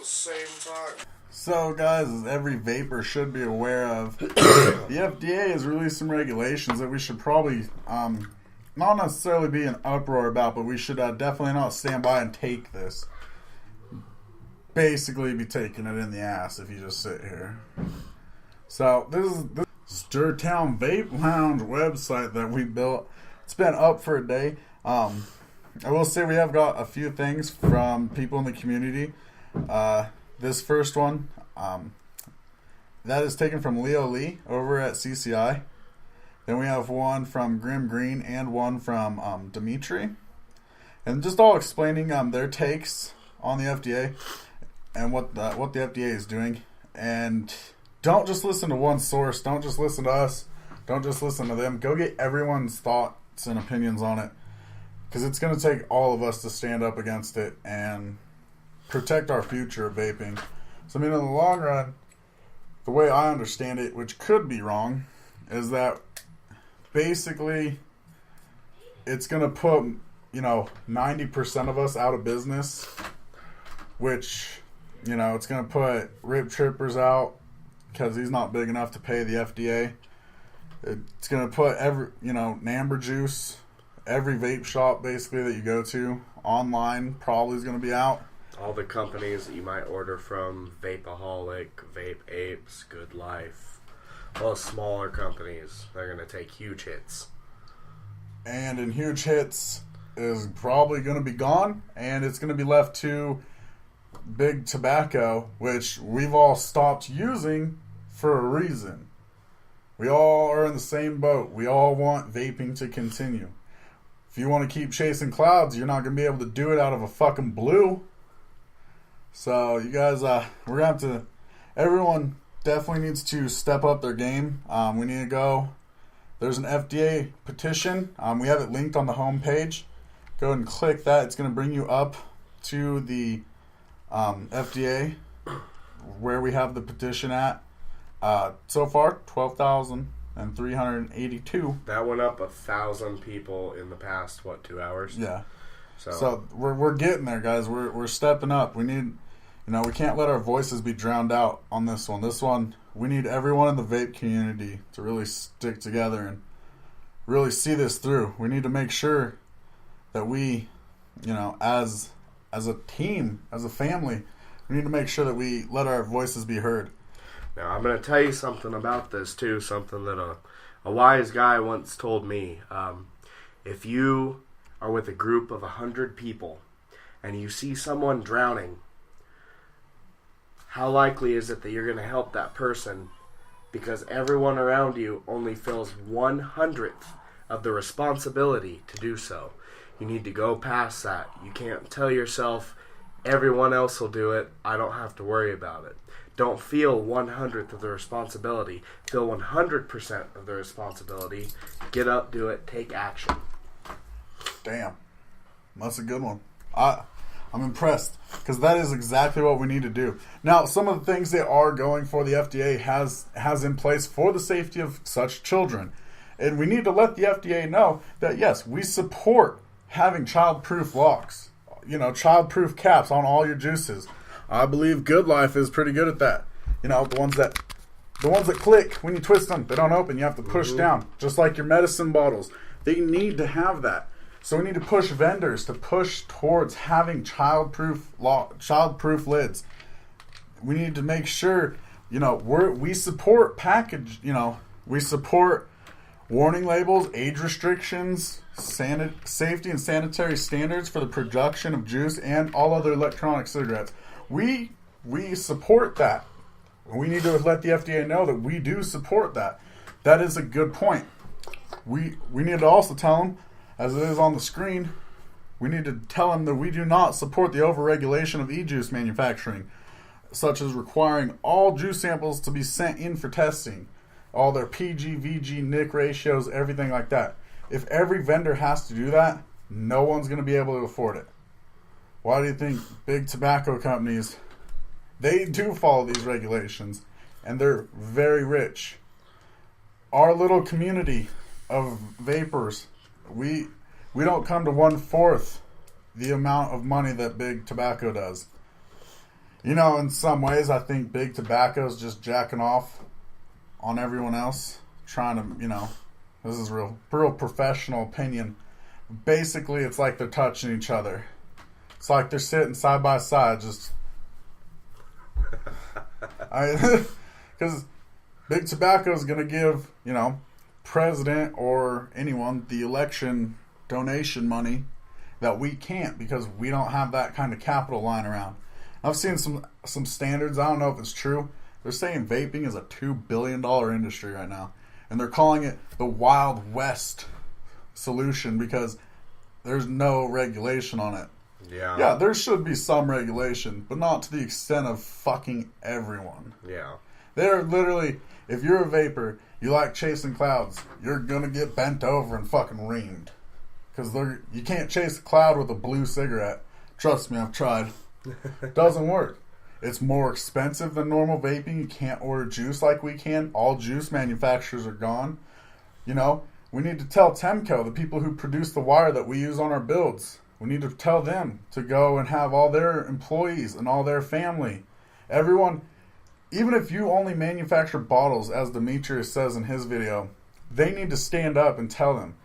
the same time. So, guys, as every vapor should be aware of, the FDA has released some regulations that we should probably not necessarily be in uproar about, but we should definitely not stand by and take this. Basically, be taking it in the ass if you just sit here. So, this is the SterTown Vape Lounge website that we built. It's been up for a day. I will say we have got a few things from people in the community. This first one, that is taken from Leo Lee over at CCI. Then we have one from Grim Green and one from Dimitri. And just all explaining their takes on the FDA and what the FDA is doing. And don't just listen to one source. Don't just listen to us. Don't just listen to them. Go get everyone's thoughts and opinions on it. Because it's going to take all of us to stand up against it and protect our future of vaping. So, I mean, in the long run, the way I understand it, which could be wrong, is that basically it's going to put, 90% of us out of business, which, it's going to put Rip Trippers out because he's not big enough to pay the FDA. It's going to put Namber Juice, every vape shop basically that you go to online probably is going to be out. All the companies that you might order from, Vapeaholic, Vape Apes, Good Life, all smaller companies, they're going to take huge hits. And in huge hits is probably going to be gone, and it's going to be left to big tobacco, which we've all stopped using for a reason. We all are in the same boat. We all want vaping to continue. If you want to keep chasing clouds, you're not going to be able to do it out of a fucking blue. So, you guys, we're going to have to, everyone definitely needs to step up their game. We need to go, there's an FDA petition. We have it linked on the homepage. Go ahead and click that. It's going to bring you up to the FDA where we have the petition at. So far, 12,382. That went up 1,000 people in the past, 2 hours? Yeah. So we're getting there, guys. We're stepping up. We need, we can't let our voices be drowned out on this one. This one, we need everyone in the vape community to really stick together and really see this through. We need to make sure that we, as a team, as a family, we need to make sure that we let our voices be heard. Now, I'm going to tell you something about this, too, something that a wise guy once told me. If you are with a group of 100 people and you see someone drowning, how likely is it that you're going to help that person? Because everyone around you only feels 1/100th of the responsibility to do so. You need to go past that. You can't tell yourself, everyone else will do it, I don't have to worry about it. Don't feel 1/100th of the responsibility. Feel 100% of the responsibility. Get up, do it, take action. Damn. That's a good one. I'm impressed because that is exactly what we need to do. Now, some of the things they are going for, the FDA has in place for the safety of such children. And we need to let the FDA know that, yes, we support having child-proof locks, child-proof caps on all your juices. I believe Good Life is pretty good at that. The ones that click when you twist them, they don't open. You have to push down, just like your medicine bottles. They need to have that. So we need to push vendors to push towards having child-proof lids. We need to make sure, we support we support warning labels, age restrictions, safety and sanitary standards for the production of juice and all other electronic cigarettes. We support that. We need to let the FDA know that we do support that. That is a good point. We need to also tell them, as it is on the screen, we need to tell them that we do not support the overregulation of e-juice manufacturing, such as requiring all juice samples to be sent in for testing, all their PG, VG, NIC ratios, everything like that. If every vendor has to do that, no one's going to be able to afford it. Why do you think big tobacco companies, they do follow these regulations, and they're very rich? Our little community of vapors, we don't come to 1/4 the amount of money that big tobacco does. You know, in some ways, I think big tobacco is just jacking off on everyone else, trying to, this is real professional opinion. Basically, it's like they're touching each other. It's like they're sitting side by side, just. Because big tobacco is going to give, president or anyone the election donation money that we can't, because we don't have that kind of capital lying around. I've seen some standards. I don't know if it's true. They're saying vaping is a $2 billion industry right now. And they're calling it the Wild West solution because there's no regulation on it. Yeah. Yeah, there should be some regulation, but not to the extent of fucking everyone. Yeah. They're literally, if you're a vapor, you like chasing clouds, you're going to get bent over and fucking reamed. Because you can't chase a cloud with a blue cigarette. Trust me, I've tried. Doesn't work. It's more expensive than normal vaping. You can't order juice like we can. All juice manufacturers are gone. We need to tell Temco, the people who produce the wire that we use on our builds, we need to tell them to go and have all their employees and all their family, everyone, even if you only manufacture bottles, as Demetrius says in his video, they need to stand up and tell them.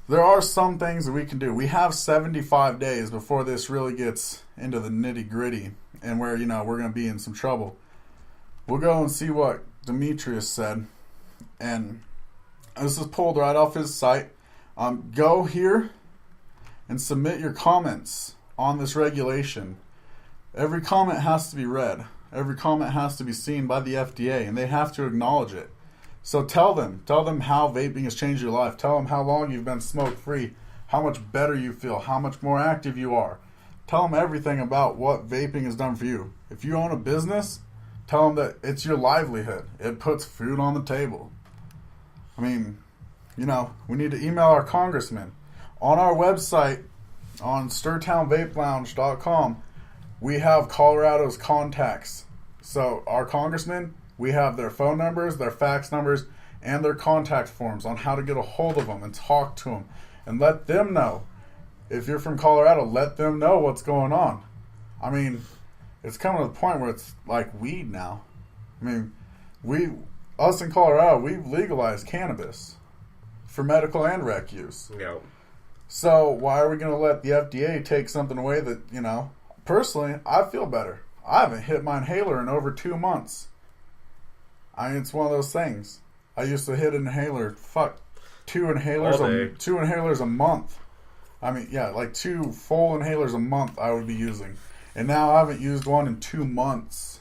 There are some things that we can do. We have 75 days before this really gets into the nitty-gritty and where, we're going to be in some trouble. We'll go and see what Demetrius said. And this is pulled right off his site. Go here and submit your comments on this regulation. Every comment has to be read. Every comment has to be seen by the FDA, and they have to acknowledge it. So tell them how vaping has changed your life. Tell them how long you've been smoke-free, how much better you feel, how much more active you are. Tell them everything about what vaping has done for you. If you own a business, tell them that it's your livelihood. It puts food on the table. I mean, we need to email our congressman. On our website, on SterTownVapeLounge.com, we have Colorado's contacts. So our congressmen, we have their phone numbers, their fax numbers, and their contact forms on how to get a hold of them and talk to them and let them know. If you're from Colorado, let them know what's going on. I mean, it's coming to the point where it's like weed now. I mean, us in Colorado, we've legalized cannabis for medical and rec use. Yeah. So why are we going to let the FDA take something away that, personally, I feel better. I haven't hit my inhaler in over 2 months. I mean, it's one of those things. I used to hit an inhaler, 2 inhalers a month. I mean, yeah, like 2 full inhalers a month I would be using. And now I haven't used one in 2 months.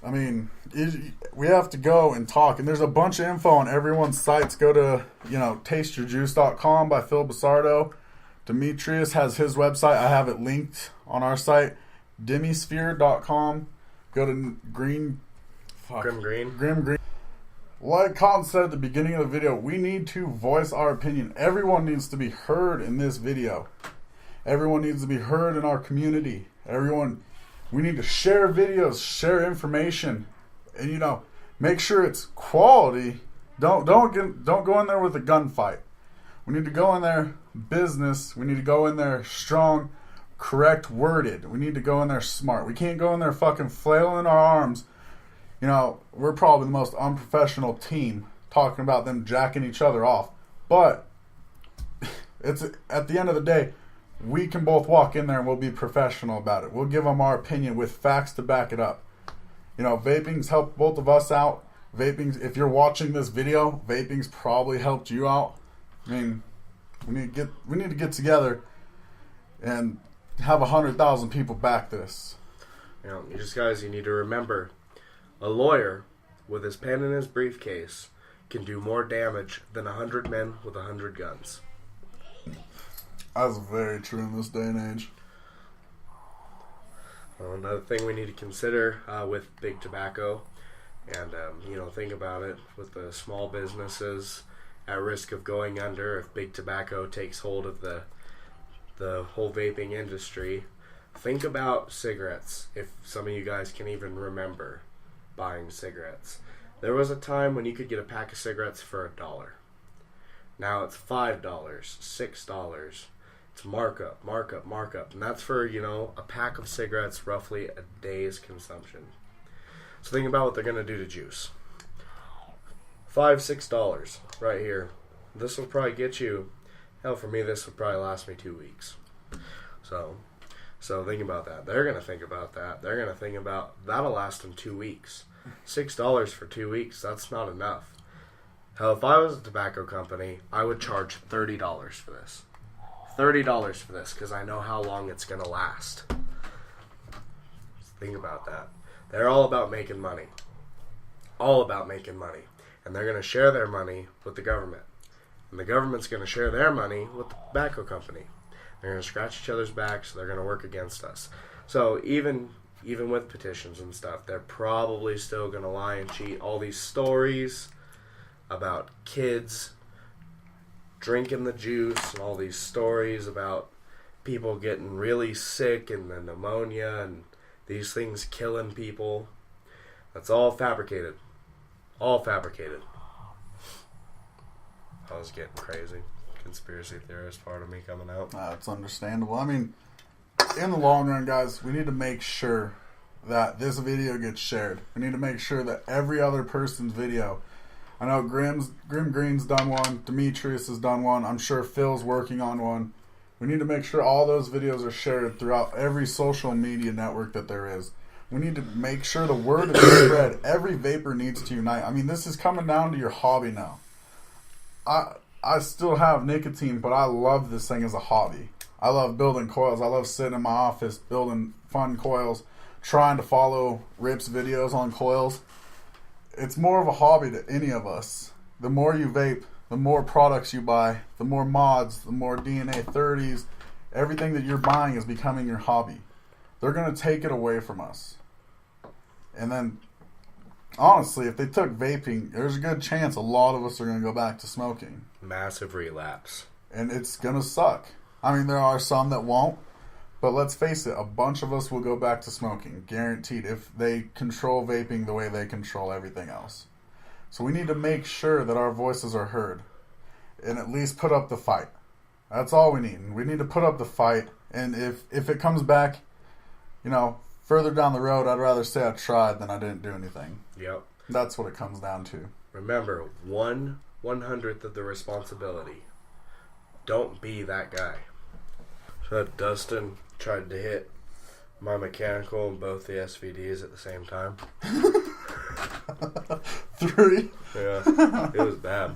I mean, we have to go and talk. And there's a bunch of info on everyone's sites. Go to, tasteyourjuice.com by Phil Basardo. Demetrius has his website. I have it linked on our site. Demisphere.com. Go to Grim Green. Like Colin said at the beginning of the video, we need to voice our opinion. Everyone needs to be heard in this video. Everyone needs to be heard in our community. We need to share videos, share information, and make sure it's quality. Don't go in there with a gunfight. We need to go in there business. We need to go in there strong, correct worded. We need to go in there smart. We can't go in there fucking flailing our arms. We're probably the most unprofessional team talking about them jacking each other off. But it's at the end of the day, we can both walk in there and we'll be professional about it. We'll give them our opinion with facts to back it up. Vaping's helped both of us out. If you're watching this video, vaping's probably helped you out. I mean, we need to get together and have 100,000 people back this. You need to remember, a lawyer with his pen in his briefcase can do more damage than 100 men with 100 guns. That's very true in this day and age. Well, another thing we need to consider with big tobacco, and think about it, with the small businesses at risk of going under if big tobacco takes hold of the whole vaping industry. Think about cigarettes, if some of you guys can even remember buying cigarettes. There was a time when you could get a pack of cigarettes for $1. Now it's $5, $6. It's markup. And that's for, a pack of cigarettes, roughly a day's consumption. So think about what they're going to do to juice. $5-6 right here. This will probably get you, hell, for me, this would probably last me 2 weeks. So think about that. They're going to think about that. They're going to think about, that'll last them 2 weeks. $6 for 2 weeks, that's not enough. Hell, if I was a tobacco company, I would charge $30 for this. $30 for this, because I know how long it's going to last. Think about that. They're all about making money. All about making money. And they're going to share their money with the government. And the government's going to share their money with the tobacco company. They're going to scratch each other's backs, so they're going to work against us. So even with petitions and stuff, they're probably still going to lie and cheat. All these stories about kids drinking the juice and all these stories about people getting really sick and the pneumonia and these things killing people. That's all fabricated. All fabricated. I was getting crazy. Conspiracy theorist part of me coming out. It's understandable. I mean, in the long run, guys, we need to make sure that this video gets shared. We need to make sure that every other person's video. I know Grim Green's done one. Demetrius has done one. I'm sure Phil's working on one. We need to make sure all those videos are shared throughout every social media network that there is. We need to make sure the word is spread. Every vapor needs to unite. I mean, this is coming down to your hobby now. I still have nicotine, but I love this thing as a hobby. I love building coils. I love sitting in my office building fun coils, trying to follow Rip's videos on coils. It's more of a hobby to any of us. The more you vape, the more products you buy, the more mods, the more DNA 30s, everything that you're buying is becoming your hobby. They're going to take it away from us. And then, honestly, if they took vaping, there's a good chance a lot of us are going to go back to smoking. Massive relapse. And it's going to suck. I mean, there are some that won't. But let's face it, a bunch of us will go back to smoking, guaranteed, if they control vaping the way they control everything else. So we need to make sure that our voices are heard and at least put up the fight. That's all we need. We need to put up the fight, and if it comes back, further down the road, I'd rather say I tried than I didn't do anything. Yep. That's what it comes down to. Remember, 1/100th of the responsibility. Don't be that guy. So Dustin tried to hit my mechanical and both the SVDs at the same time. 3. Yeah, it was bad.